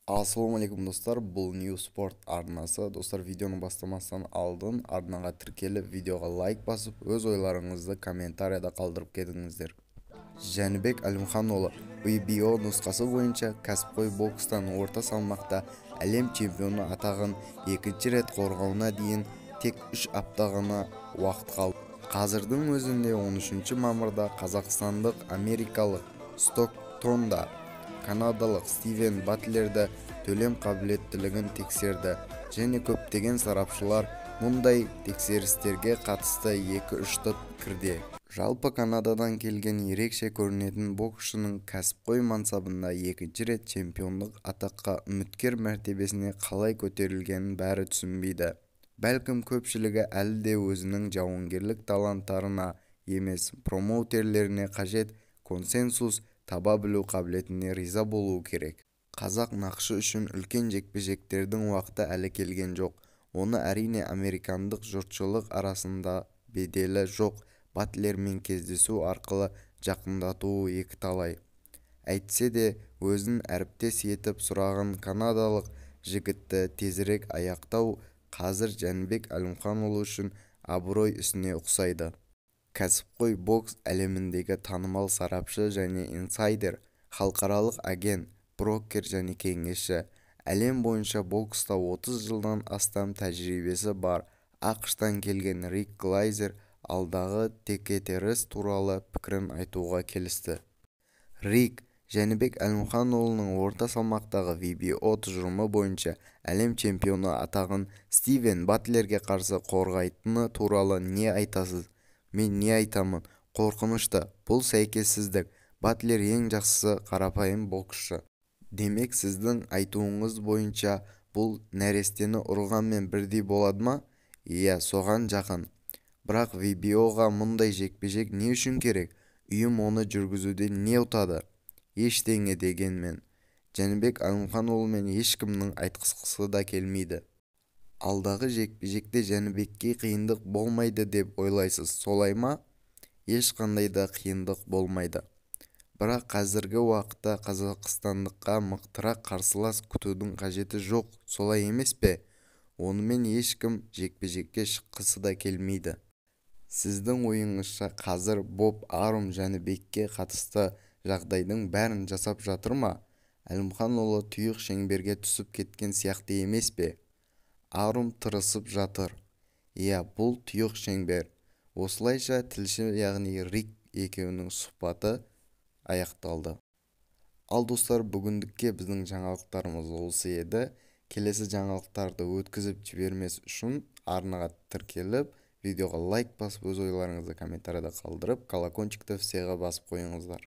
Ассалаумағалейкум достар, бұл New Sport арнасы. Достар, видеоны бастамастан алдын арнаға тіркеліп, видеоға лайк басып, өз ойларыңызды комментарияда қалдырып кетіңіздер. Жәнібек Әлімханұлы WBO нұсқасы бойынша кәсіпқой бокстан орта салмақта әлем чемпионы атағын екінші рет қорғауына дейін тек 3 апта ғана уақыт қалды. Қазірдің өзінде 13 мамырда қазақстандық америкалық Стоктонда канадалық Стивен Батлерді төлем қабілеттілігін тексерді және көптеген сарапшылар мұндай тексерістерге қатысты 2-3 пікірде. Жалпы Канададан келген ерекше көрінетін боксшының кәсіпқой мансабында екінші рет чемпиондық атаққа үміткер мәртебесіне қалай көтерілгенін бәрі түсінбейді. Бәлкім көпшілігі әлі де өзінің жауынгерлік таланттарына емес, промоутерлеріне қажет консенсус таба білу қабілетіне риза болуы керек. Қазақ нақшы үшін үлкен жекпе-жектердің уақыты әлі келген жоқ. Оны әрине американдық жұртшылық арасында беделі жоқ Батлермен кездесу арқылы жақындатуы екіталай. Әйтсе де өзін әріптес етіп сұраған канадалық жігітті тезірек аяқтау қазір Жәнібек Әлімханұлы үшін абырой ісіне ұқсайды. Кәсіпқой бокс әлеміндегі танымал сарапшы және инсайдер, халықаралық агент, брокер және кеңесші, әлем бойынша бокста 30 жылдан астам тәжірибесі бар ақш-тан келген Рик Глайзер алдағы текетірес туралы пікірін айтуға келісті. Рик Жәнібек Әлімханұлының орта салмақтағы WBO тұжырымы бойынша әлем чемпионы атағын Стивен Батлерге қарсы қорғайтыны туралы не айтасыз? Мен не айтамын? Қорқынышты. Бұл сәйкессіздік. Батлер ең жақсысы қарапайым боксшы. Демек сіздің айтуыңыз бойынша бұл нәрестені ұрғанмен бірдей болады ма? Иә, соған жақын. Бірақ WBO-ға мұндай жекпе-жек не үшін керек? Үйім оны жүргізуде не ұтады? Ештеңе дегенмен. Жәнібек Әлімханұлымен ешкімнің айтқысқысы да келмейді. Алдағы жекпе-жекте Жәнібекке қиындық болмайды деп ойлайсыз, солай ма? Ешқандай да қиындық болмайды. Бірақ қазіргі уақытта қазақстандыққа мықтырақ қарсылас күтудің қажеті жоқ, солай емес пе? Онымен ешкім жекпе-жекке шыққысы да келмейді. Сіздің ойыңызша қазір Боб Арум Жәнібекке қатысты жағдайдың бәрін жасап жатыр ма? Әлімханұлы тұйық шеңберге түсіп кеткен сияқты емес пе? Арум тырысып жатыр. Иә, бұл тұйық шеңбер. Осылайша тілші яғни Рик екеуінің сұхбаты аяқталды. Ал достар, бүгіндікке біздің жаңалықтарымыз осы еді. Келесі жаңалықтарды өткізіп жібермес үшін арнаға тіркеліп, видеоға лайк басып, өз ойларыңызды комментарияда қалдырып, колокольчикті всеға басып қойыңыздар.